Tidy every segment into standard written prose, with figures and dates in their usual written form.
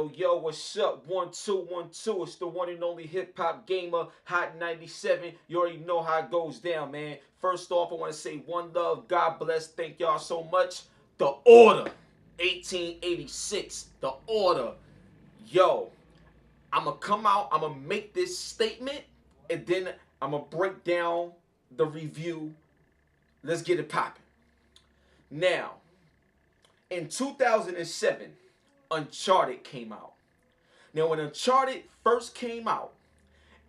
Yo, what's up? 1 2 1 2. It's the one and only hip hop gamer, Hot 97. You already know how it goes down, man. First off, I want to say one love, God bless, thank y'all so much. The Order, 1886. The Order. Yo, I'm gonna come out, I'm gonna make this statement, and then I'm gonna break down the review. Let's get it popping. Now, in 2007, Uncharted came out. Now, when Uncharted first came out,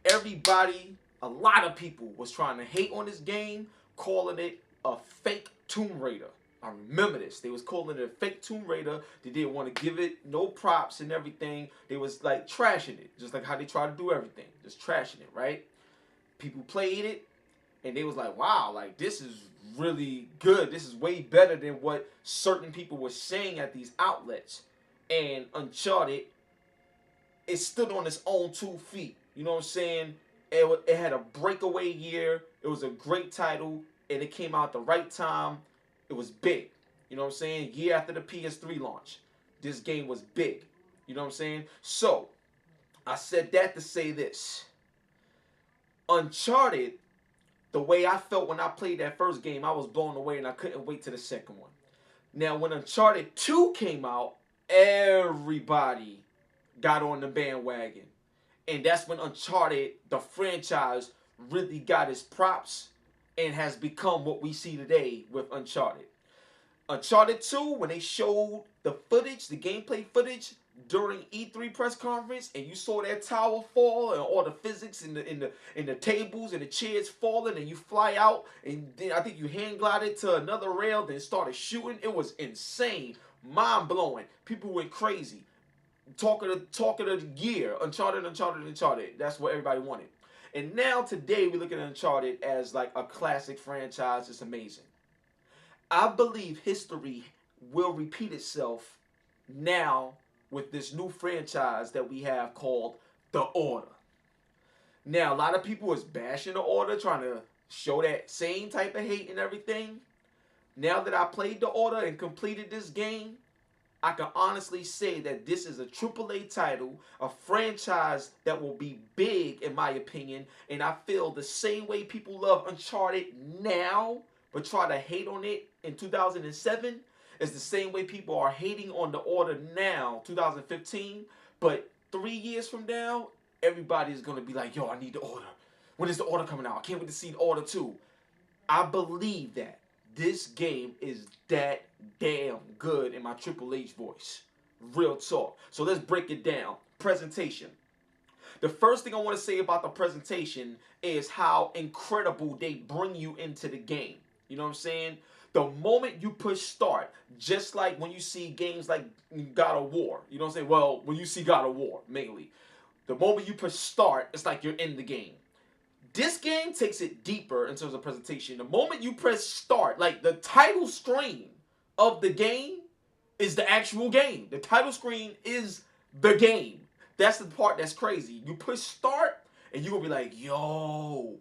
a lot of people was trying to hate on this game, calling it a fake Tomb Raider. I remember this. They was calling it a fake Tomb Raider. They didn't want to give it no props and everything. They was like trashing it, just like how they try to do everything, just trashing it, right? People played it, and they was like, wow, like this is really good. This is way better than what certain people were saying at these outlets. And Uncharted, it stood on its own 2 feet. You know what I'm saying? It had a breakaway year. It was a great title, and it came out at the right time. It was big. You know what I'm saying? Year after the PS3 launch, this game was big. You know what I'm saying? So, I said that to say this. Uncharted, the way I felt when I played that first game, I was blown away, and I couldn't wait to the second one. Now, when Uncharted 2 came out, everybody got on the bandwagon. And that's when Uncharted, the franchise, really got its props and has become what we see today with Uncharted. Uncharted 2, when they showed the footage, the gameplay footage during E3 press conference, and you saw that tower fall and all the physics in the tables and the chairs falling, and you fly out, and then I think you hand glided to another rail, then started shooting. It was insane, mind blowing. People went crazy. Talk of the year, Uncharted. That's what everybody wanted. And now today we look at Uncharted as like a classic franchise. It's amazing. I believe history will repeat itself now with this new franchise that we have called The Order. Now, a lot of people is bashing The Order, trying to show that same type of hate and everything. Now that I played The Order and completed this game, I can honestly say that this is a AAA title, a franchise that will be big in my opinion, and I feel the same way people love Uncharted now, but try to hate on it in 2007, is the same way people are hating on The Order now, 2015, but 3 years from now, everybody's going to be like, yo, I need The Order. When is The Order coming out? I can't wait to see The Order 2. I believe that this game is that damn good in my Triple H voice. Real talk. So let's break it down. Presentation. The first thing I want to say about the presentation is how incredible they bring you into the game. You know what I'm saying? The moment you push start, just like when you see games like God of War. You know what I'm saying? Well, when you see God of War, mainly. The moment you push start, it's like you're in the game. This game takes it deeper in terms of presentation. The moment you press start, like the title screen of the game is the actual game. The title screen is the game. That's the part that's crazy. You push start and you're going to be like, yo,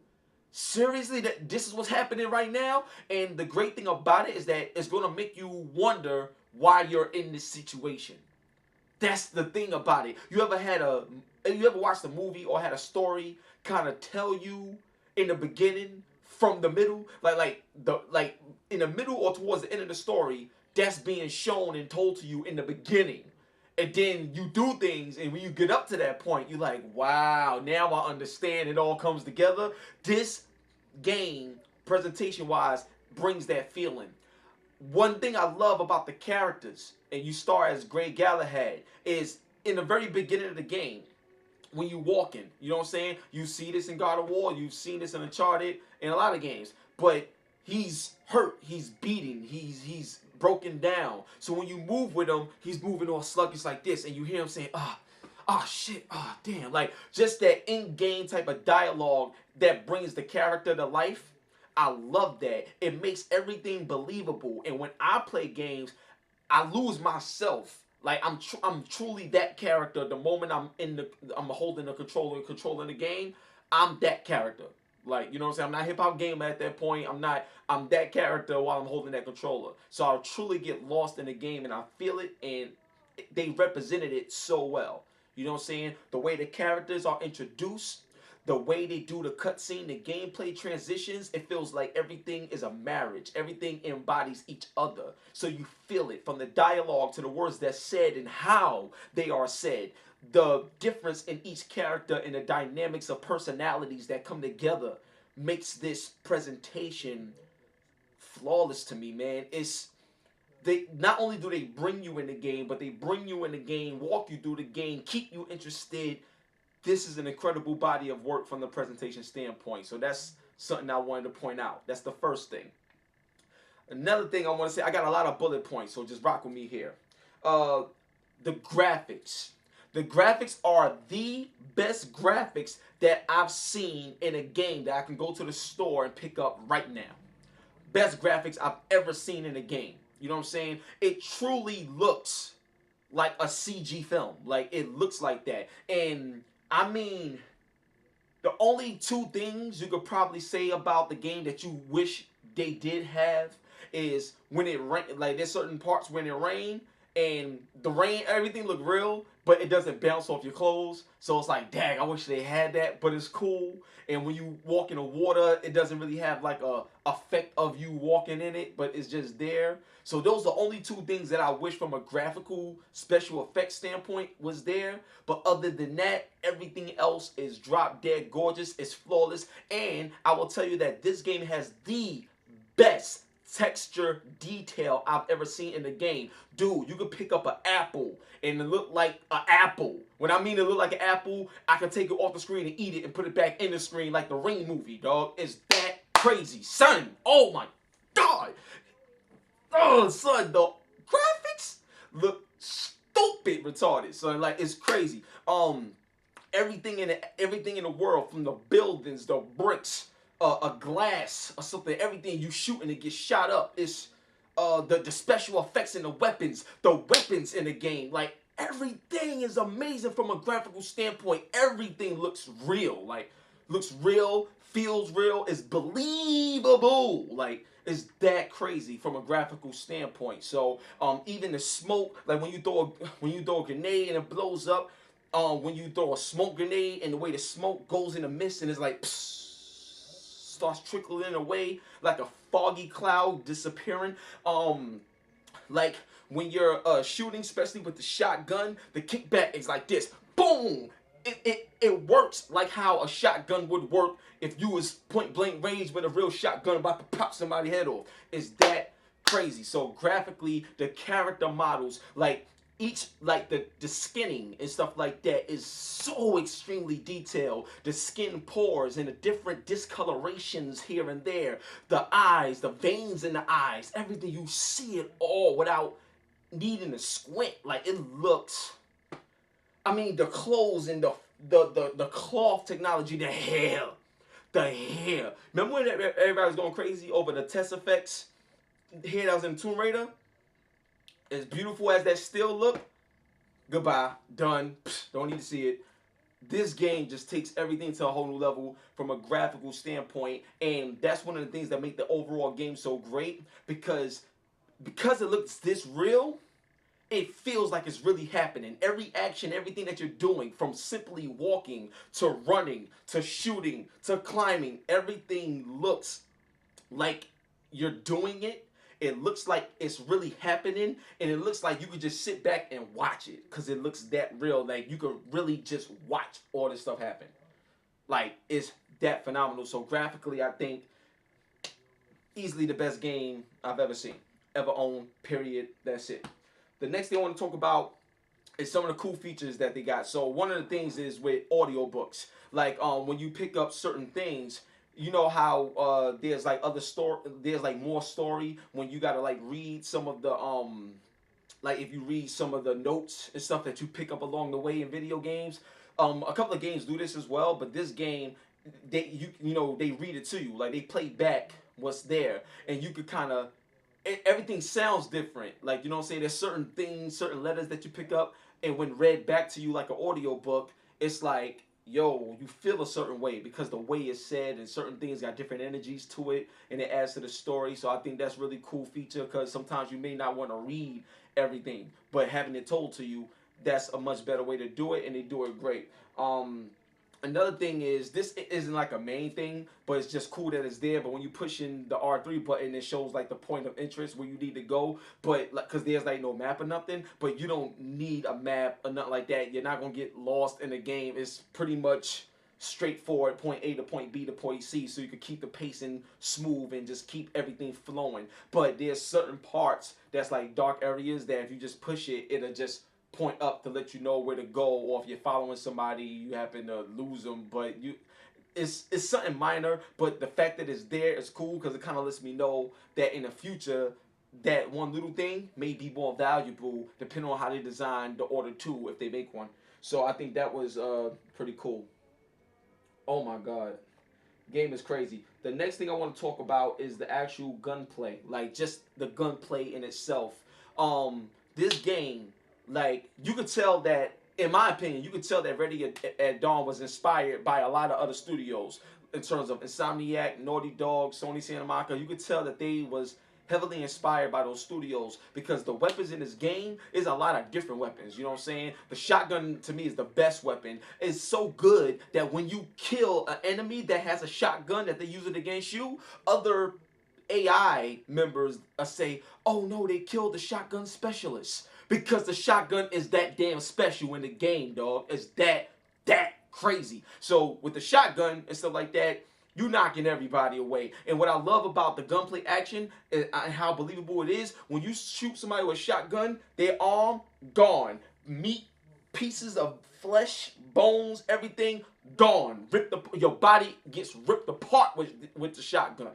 seriously, this is what's happening right now? And the great thing about it is that it's going to make you wonder why you're in this situation. That's the thing about it. You ever watched a movie or had a story kind of tell you in the beginning from the middle, like in the middle or towards the end of the story, that's being shown and told to you in the beginning, and then you do things, and when you get up to that point, you're like, wow, now I understand. It all comes together. This game, presentation wise, brings that feeling. One thing I love about the characters, and you start as Grey Galahad, is in the very beginning of the game, when you walk in, you know what I'm saying? You see this in God of War, you've seen this in Uncharted, in a lot of games. But he's hurt, he's beaten, he's broken down. So when you move with him, he's moving all sluggish like this, and you hear him saying, shit, damn. Like, just that in-game type of dialogue that brings the character to life. I love that. It makes everything believable. And when I play games, I lose myself. Like, I'm truly that character. The moment I'm holding the controller and controlling the game, I'm that character. Like, you know what I'm saying? I'm not a hip hop gamer at that point. I'm that character while I'm holding that controller. So I'll truly get lost in the game and I feel it, and they represented it so well. You know what I'm saying? The way the characters are introduced, the way they do the cutscene, the gameplay transitions, it feels like everything is a marriage. Everything embodies each other. So you feel it from the dialogue to the words that's said and how they are said. The difference in each character and the dynamics of personalities that come together makes this presentation flawless to me, man. It's they not only do they bring you in the game, but they bring you in the game, walk you through the game, keep you interested. This is an incredible body of work from the presentation standpoint. So that's something I wanted to point out. That's the first thing. Another thing I want to say, I got a lot of bullet points, so just rock with me here. Uh, the graphics. The graphics are the best graphics that I've seen in a game that I can go to the store and pick up right now. Best graphics I've ever seen in a game. You know what I'm saying? It truly looks like a CG film. Like, it looks like that. And I mean, the only two things you could probably say about the game that you wish they did have is when it rain. Like, there's certain parts when it rain, and the rain, everything look real, but it doesn't bounce off your clothes. So it's like, dang, I wish they had that, but it's cool. And when you walk in the water, it doesn't really have like a effect of you walking in it, but it's just there. So those are the only two things that I wish from a graphical special effects standpoint was there. But other than that, everything else is drop dead gorgeous. It's flawless. And I will tell you that this game has the best texture detail I've ever seen in the game. Dude, you could pick up an apple and it look like an apple. When I mean it look like an apple, I can take it off the screen and eat it and put it back in the screen like the Ring movie, dog. It's that crazy. Son, oh my God. Oh, son, the graphics look stupid retarded, son. Like, it's crazy. Everything in the world, from the buildings, the bricks, a glass or something, everything you shoot and it gets shot up. It's the special effects and the weapons in the game. Like, everything is amazing from a graphical standpoint. Everything looks real. Like, looks real, feels real, is believable. Like, it's that crazy from a graphical standpoint. So even the smoke, like when you throw a grenade and it blows up, when you throw a smoke grenade and the way the smoke goes in the mist and it's like psst, starts trickling away like a foggy cloud disappearing. Like when you're shooting, especially with the shotgun, the kickback is like this, boom. It works like how a shotgun would work if you was point blank range with a real shotgun about to pop somebody's head off. It's that crazy. So graphically, the character models, like each, like the skinning and stuff like that is so extremely detailed. The skin pores and the different discolorations here and there. The eyes, the veins in the eyes, everything, you see it all without needing to squint. Like, it looks, I mean, the clothes and the cloth technology, the hair. Remember when everybody was going crazy over the test effects hair that was in Tomb Raider? As beautiful as that still look, goodbye, done, don't need to see it. This game just takes everything to a whole new level from a graphical standpoint, and that's one of the things that make the overall game so great, because it looks this real, it feels like it's really happening. Every action, everything that you're doing, from simply walking to running to shooting to climbing, everything looks like you're doing it. It looks like it's really happening, and it looks like you could just sit back and watch it because it looks that real. Like, you could really just watch all this stuff happen. Like, it's that phenomenal. So graphically, I think easily the best game I've ever seen, ever owned, period. That's it. The next thing I want to talk about is some of the cool features that they got. So one of the things is with audiobooks. Like, when you pick up certain things, you know how there's like there's like more story when you gotta like read some of the like if you read some of the notes and stuff that you pick up along the way in video games. A couple of games do this as well, but this game, they read it to you. Like, they play back what's there, and you could kind of, everything sounds different. Like, you know what I'm saying? There's certain things, certain letters that you pick up, and when read back to you like an audio book, it's like, yo, you feel a certain way because the way it's said, and certain things got different energies to it, and it adds to the story. So I think that's really cool feature, because sometimes you may not want to read everything. But having it told to you, that's a much better way to do it, and they do it great. Another thing is, this isn't like a main thing, but it's just cool that it's there. But when you push in the R3 button, it shows like the point of interest where you need to go. But like, cause there's like no map or nothing, but you don't need a map or nothing like that. You're not gonna get lost in the game. It's pretty much straightforward, point A to point B to point C, so you can keep the pacing smooth and just keep everything flowing. But there's certain parts that's like dark areas that if you just push it, it'll just point up to let you know where to go. Or if you're following somebody, you happen to lose them, but it's something minor. But the fact that it's there is cool because it kind of lets me know that in the future, that one little thing may be more valuable depending on how they design the Order 2 if they make one. So I think that was pretty cool. Oh my god, game is crazy. The next thing I want to talk about is the actual gunplay, like just the gunplay in itself. This game, like you could tell that, in my opinion, you could tell that Ready at Dawn was inspired by a lot of other studios in terms of Insomniac, Naughty Dog, Sony Santa Monica. You could tell that they was heavily inspired by those studios because the weapons in this game is a lot of different weapons. You know what I'm saying? The shotgun to me is the best weapon. It's so good that when you kill an enemy that has a shotgun that they use it against you, other AI members say, "Oh no, they killed the shotgun specialist." Because the shotgun is that damn special in the game, dog. It's that crazy. So with the shotgun and stuff like that, you knocking everybody away. And what I love about the gunplay action and how believable it is, when you shoot somebody with a shotgun, their arm gone. Meat, pieces of flesh, bones, everything gone. Your body gets ripped apart with the shotgun.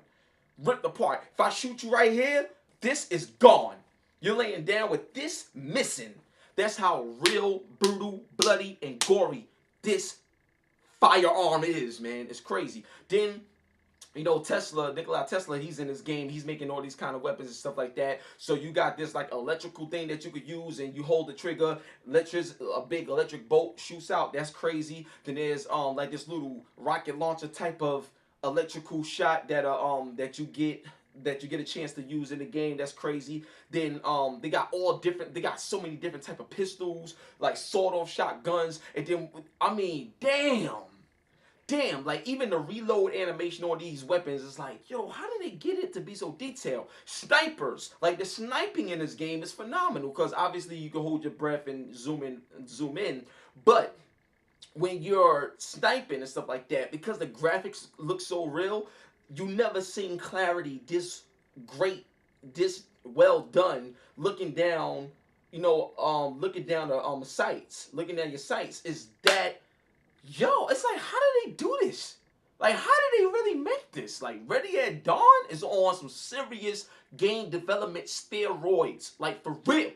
Ripped apart. If I shoot you right here, this is gone. You're laying down with this missing. That's how real, brutal, bloody, and gory this firearm is, man. It's crazy. Then, you know, Nikola Tesla, he's in this game. He's making all these kind of weapons and stuff like that. So you got this like electrical thing that you could use, and you hold the trigger. A big electric bolt shoots out. That's crazy. Then there's like this little rocket launcher type of electrical shot that you get a chance to use in the game. That's crazy. Then they got so many different type of pistols, like sawed-off shotguns, and then I mean, damn, like even the reload animation on these weapons is like, yo, how did they get it to be so detailed? Snipers, like the sniping in this game is phenomenal because obviously you can hold your breath and zoom in, but when you're sniping and stuff like that, because the graphics look so real, you never seen clarity this great, this well done. Looking down, looking down the sights, looking down your sights is that, yo, it's like, how did they do this? Like, how did they really make this? Like, Ready at Dawn is on some serious game development steroids, like for real.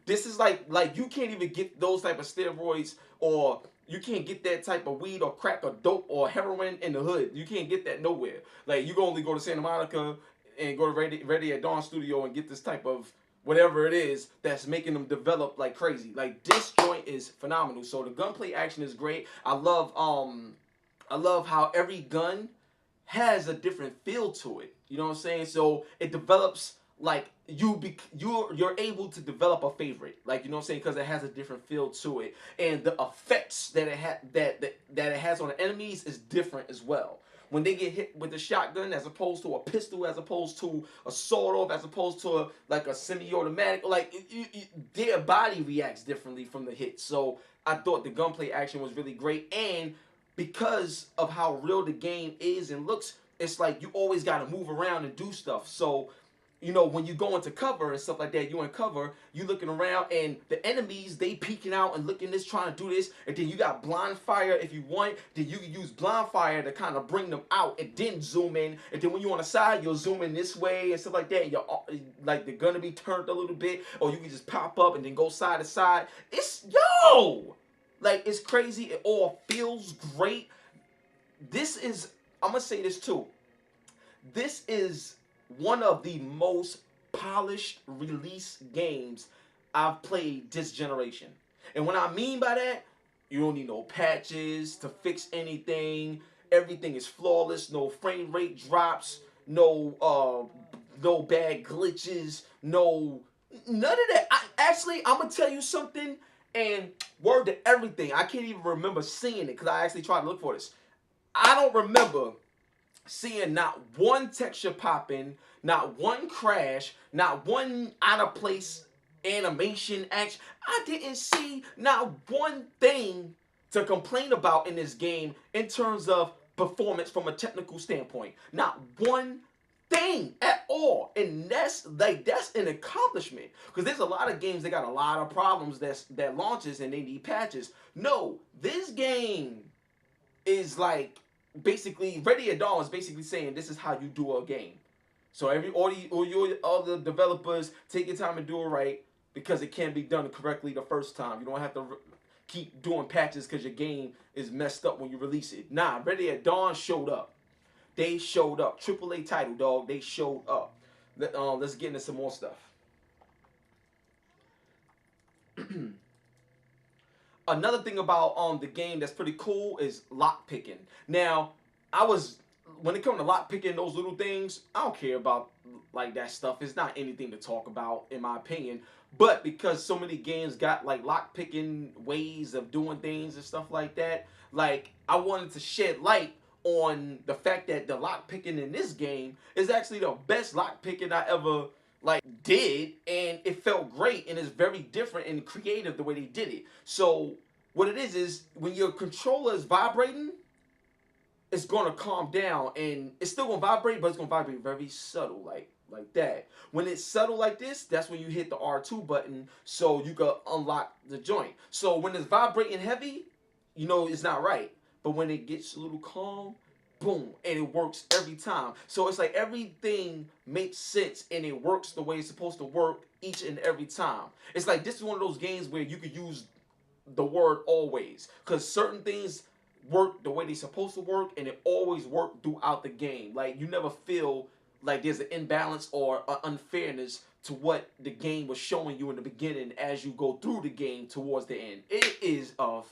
This is like you can't even get those type of steroids, or you can't get that type of weed or crack or dope or heroin in the hood. You can't get that nowhere. Like, you can only go to Santa Monica and go to Ready at Dawn studio and get this type of whatever it is that's making them develop like crazy. Like, this joint is phenomenal. So the gunplay action is great. I love how every gun has a different feel to it. You know what I'm saying? So it develops like you're able to develop a favorite, like, you know what I'm saying, because it has a different feel to it, and the effects that it has on the enemies is different as well. When they get hit with a shotgun as opposed to a pistol, as opposed to a sawed-off, as opposed to a semi-automatic, like their body reacts differently from the hit. So I thought the gunplay action was really great, and because of how real the game is and looks, it's like you always got to move around and do stuff. So, you know, when you go into cover and stuff like that, you in cover, you looking around, and the enemies, they peeking out and looking this, trying to do this, and then you got blind fire if you want, then you can use blind fire to kind of bring them out, and then zoom in, and then when you're on the side, you'll zoom in this way and stuff like that, and you're, like, they're gonna be turned a little bit, or you can just pop up and then go side to side. It's, yo! Like, it's crazy. It all feels great. This is, I'm gonna say this too, this is one of the most polished release games I've played this generation. And what I mean by that, you don't need no patches to fix anything. Everything is flawless. No frame rate drops. No bad glitches. No None of that. I'm gonna tell you something, and word to everything. I can't even remember seeing it because I actually tried to look for this. I don't remember seeing not one texture popping, not one crash, not one out of place animation action. I didn't see not one thing to complain about in this game in terms of performance from a technical standpoint. Not one thing at all. And that's an accomplishment. Because there's a lot of games that got a lot of problems that launches and they need patches. No, this game is like basically Ready at Dawn is basically saying this is how you do a game. So all the developers take your time and do it right because it can be done correctly the first time. You don't have to keep doing patches because your game is messed up when you release it. Nah, Ready at Dawn showed up. They showed up. AAA title, dog. They showed up. Let's get into some more stuff. Another thing about the game that's pretty cool is lock picking. Now, I was when it comes to lock picking those little things, I don't care about like that stuff. It's not anything to talk about in my opinion. But because so many games got like lock picking ways of doing things and stuff like that, like I wanted to shed light on the fact that the lock picking in this game is actually the best lock picking I ever like did, and it felt great and it's very different and creative the way they did it. So what it is when your controller is vibrating, it's gonna calm down and it's still gonna vibrate, but it's gonna vibrate very subtle, like that. When it's subtle like this, that's when you hit the R2 button so you can unlock the joint. So when it's vibrating heavy, you know it's not right. But when it gets a little calm, boom, and it works every time. So it's like everything makes sense and it works the way it's supposed to work each and every time. It's like this is one of those games where you could use the word always because certain things work the way they're supposed to work and it always worked throughout the game. Like you never feel like there's an imbalance or an unfairness to what the game was showing you in the beginning as you go through the game towards the end. It is a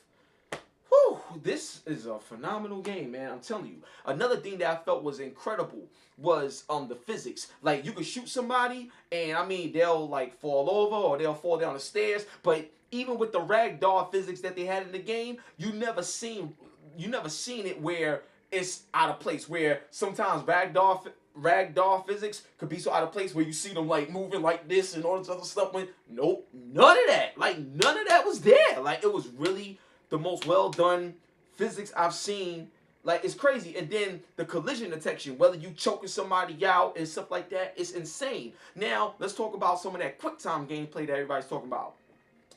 whew, this is a phenomenal game, man. I'm telling you. Another thing that I felt was incredible was the physics. Like you could shoot somebody and I mean they'll like fall over or they'll fall down the stairs, but even with the ragdoll physics that they had in the game, you never seen it where it's out of place. Where sometimes ragdoll physics could be so out of place where you see them like moving like this and all this other stuff. When nope, none of that. Like none of that was there. Like it was really the most well done physics I've seen. Like it's crazy. And then the collision detection, whether you choking somebody out and stuff like that, it's insane. Now let's talk about some of that quick time gameplay that everybody's talking about.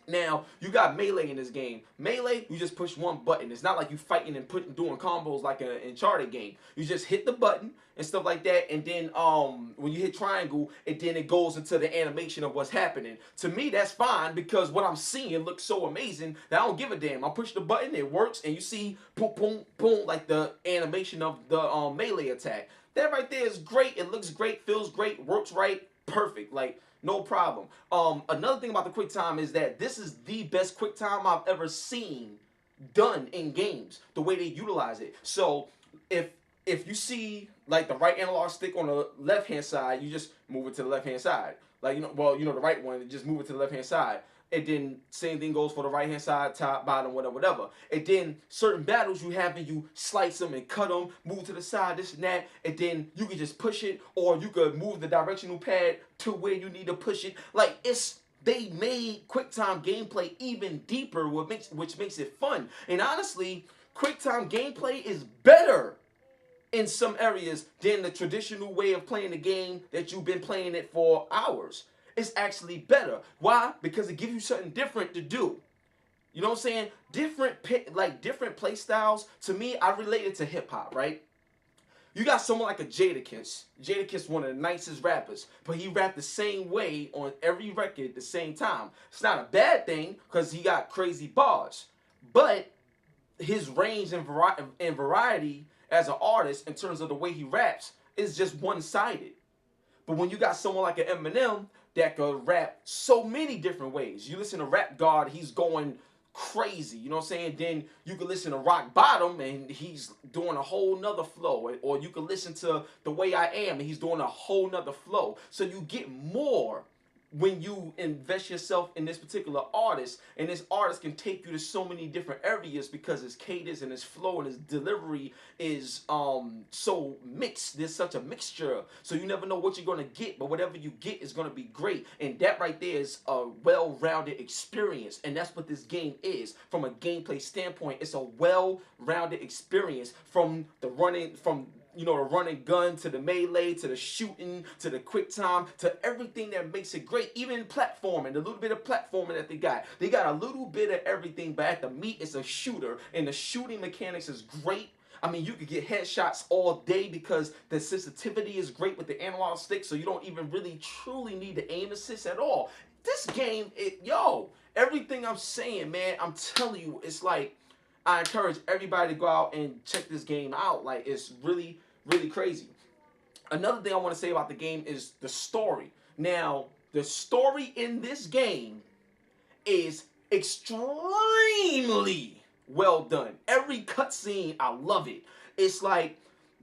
Now, you got melee in this game. Melee, you just push one button. It's not like you fighting and doing combos like an Uncharted game. You just hit the button and stuff like that, and then when you hit triangle, it goes into the animation of what's happening. To me, that's fine because what I'm seeing looks so amazing that I don't give a damn. I push the button, it works, and you see boom, boom, boom, like the animation of the melee attack. That right there is great. It looks great, feels great, works right, perfect. Like no problem. Another thing about the QuickTime is that this is the best QuickTime I've ever seen done in games. The way they utilize it. So if you see like the right analog stick on the left hand side, you just move it to the left hand side. Like the right one, just move it to the left hand side. And then same thing goes for the right hand side, top, bottom, whatever. And then certain battles you have and you slice them and cut them, move to the side, this and that. And then you can just push it or you could move the directional pad to where you need to push it. Like they made QuickTime gameplay even deeper, which makes it fun. And honestly, QuickTime gameplay is better in some areas than the traditional way of playing the game that you've been playing it for hours. It's actually better. Why? Because it gives you something different to do. You know what I'm saying? Different play styles. To me, I relate it to hip hop, right? You got someone like a Jadakiss. Jadakiss, one of the nicest rappers, but he rapped the same way on every record at the same time. It's not a bad thing because he got crazy bars, but his range and variety as an artist in terms of the way he raps is just one-sided. But when you got someone like an Eminem that could rap so many different ways. You listen to Rap God, he's going crazy, you know what I'm saying? Then you can listen to Rock Bottom and he's doing a whole nother flow. Or you can listen to The Way I Am and he's doing a whole nother flow. So you get more when you invest yourself in this particular artist, and this artist can take you to so many different areas because his cadence and his flow and his delivery is so mixed. There's such a mixture, so you never know what you're gonna get, but whatever you get is gonna be great. And that right there is a well-rounded experience, and that's what this game is from a gameplay standpoint. It's a well-rounded experience from the running, from the run and gun, to the melee, to the shooting, to the quick time, to everything that makes it great. Even platforming, the little bit of platforming that they got. They got a little bit of everything, but at the meat, it's a shooter, and the shooting mechanics is great. I mean, you could get headshots all day because the sensitivity is great with the analog stick, so you don't even really truly need the aim assist at all. This game, everything I'm saying, man, I'm telling you, it's like, I encourage everybody to go out and check this game out. Like, it's really, really crazy. Another thing I want to say about the game is the story. Now, the story in this game is extremely well done. Every cutscene, I love it. It's like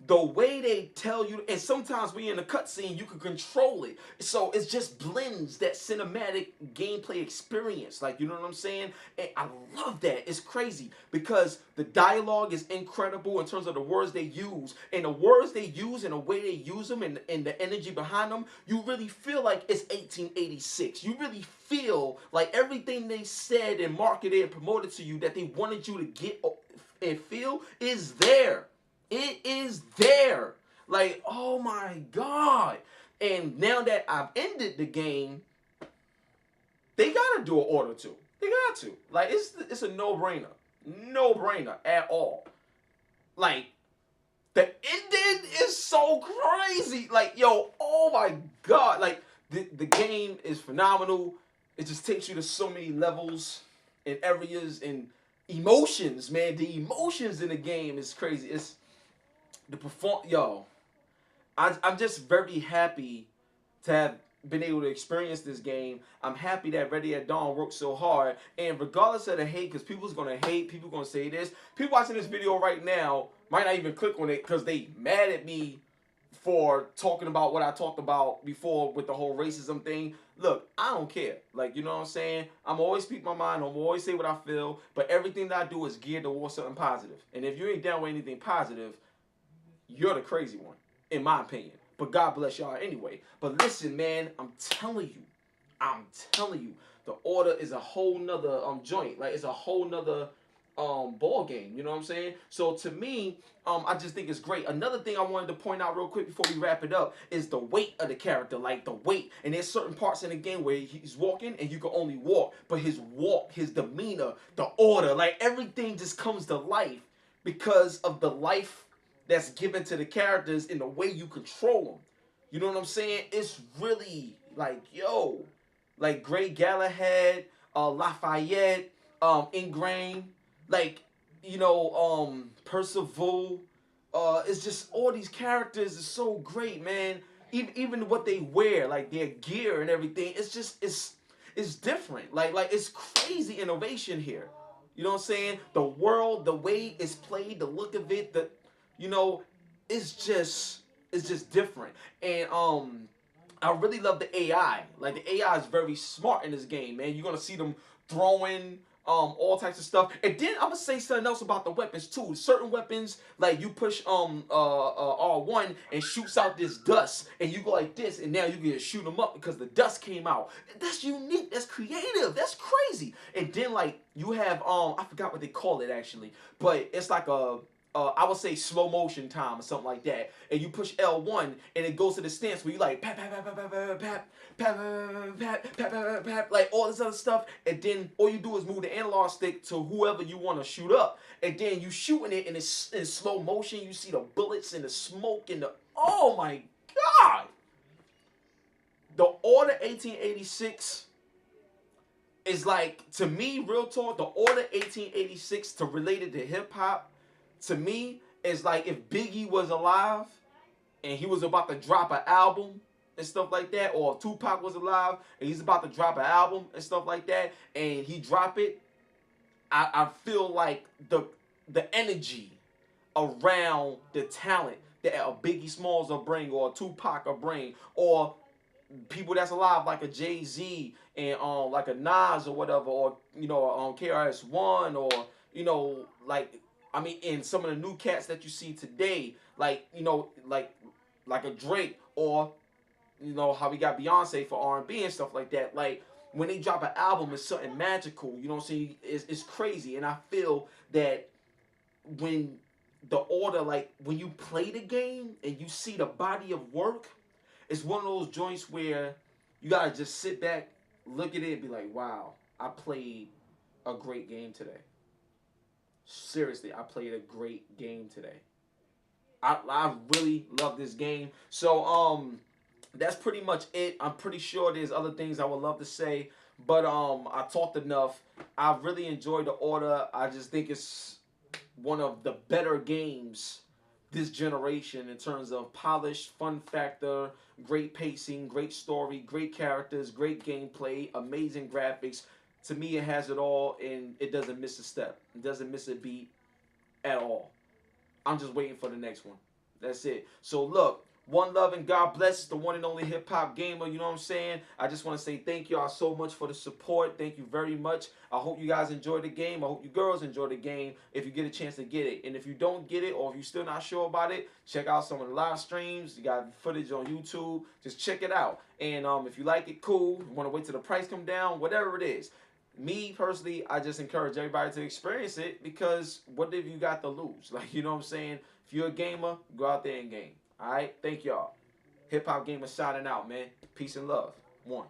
the way they tell you, and sometimes when you're in a cutscene, you can control it. So it just blends that cinematic gameplay experience. Like, you know what I'm saying? And I love that. It's crazy because the dialogue is incredible in terms of the words they use. And the words they use and the way they use them, and the energy behind them, you really feel like it's 1886. You really feel like everything they said and marketed and promoted to you that they wanted you to get and feel is there. It is there. Like, oh my God. And now that I've ended the game, they gotta do an order 2. They got to. Like, it's a no-brainer. No-brainer at all. Like, the ending is so crazy. Like, yo, oh my God. Like, the game is phenomenal. It just takes you to so many levels and areas and emotions, man. The emotions in the game is crazy. It's I'm just very happy to have been able to experience this game. I'm happy that Ready at Dawn worked so hard. And regardless of the hate, because people's going to hate, people going to say this. People watching this video right now might not even click on it because they mad at me for talking about what I talked about before with the whole racism thing. Look, I don't care. Like, you know what I'm saying? I'm always speak my mind. I'm always say what I feel. But everything that I do is geared towards something positive. And if you ain't down with anything positive, you're the crazy one, in my opinion. But God bless y'all anyway. But listen, man, I'm telling you, the order is a whole nother joint. Like, it's a whole nother ball game. You know what I'm saying? So to me, I just think it's great. Another thing I wanted to point out real quick before we wrap it up is the weight of the character. Like, the weight. And there's certain parts in the game where he's walking and you can only walk. But his walk, his demeanor, the order, like, everything just comes to life because of the life that's given to the characters in the way you control them. You know what I'm saying? It's really like, yo, like Gray Galahad, Lafayette, Ingrain, like, Percival. It's just all these characters is so great, man. Even what they wear, like their gear and everything, it's different. Like it's crazy innovation here. You know what I'm saying? The world, the way it's played, the look of it, it's just different. And I really love the AI. Like, the AI is very smart in this game, man. You're gonna see them throwing all types of stuff. And then I'm gonna say something else about the weapons too. Certain weapons, like you push R1 and shoots out this dust, and you go like this, and now you can shoot them up because the dust came out. That's unique. That's creative. That's crazy. And then, like, you have I forgot what they call it actually, but it's like I would say slow motion time or something like that. And you push L1 and it goes to the stance where you like pap pap pap pap pap pap pap pap pap pap pap, like all this other stuff. And then all you do is move the analog stick to whoever you want to shoot up. And then you shooting it and it's in slow motion. You see the bullets and the smoke and oh my God. The Order 1886 is like, to me, real talk, the Order 1886 to relate it to hip hop, to me, it's like if Biggie was alive and he was about to drop an album and stuff like that, or if Tupac was alive and he's about to drop an album and stuff like that, and he drop it, I feel like the energy around the talent that a Biggie Smalls will bring, or a Tupac will bring, or people that's alive, like a Jay-Z and like a Nas or whatever, or KRS-One, or like, I mean, in some of the new cats that you see today, like like a Drake, or how we got Beyonce for R&B and stuff like that. Like, when they drop an album, it's something magical. You know what I'm saying? It's crazy, and I feel that when the order, like when you play the game and you see the body of work, it's one of those joints where you gotta just sit back, look at it, and be like, "Wow, I played a great game today." Seriously, I played a great game today. I really love this game. So that's pretty much it. I'm pretty sure there's other things I would love to say, but I talked enough. I really enjoyed the order. I just think it's one of the better games this generation in terms of polished, fun factor, great pacing, great story, great characters, great gameplay, amazing graphics. To me, it has it all, and it doesn't miss a step. It doesn't miss a beat at all. I'm just waiting for the next one. That's it. So look, one love and God bless the one and only hip hop gamer. You know what I'm saying? I just want to say thank y'all so much for the support. Thank you very much. I hope you guys enjoy the game. I hope you girls enjoy the game if you get a chance to get it. And if you don't get it, or if you're still not sure about it, check out some of the live streams. You got footage on YouTube. Just check it out. And if you like it, cool. You want to wait till the price come down, whatever it is. Me personally, I just encourage everybody to experience it, because what have you got to lose? Like, you know what I'm saying? If you're a gamer, go out there and game. All right? Thank y'all. Hip Hop Gamer signing out, man. Peace and love. One.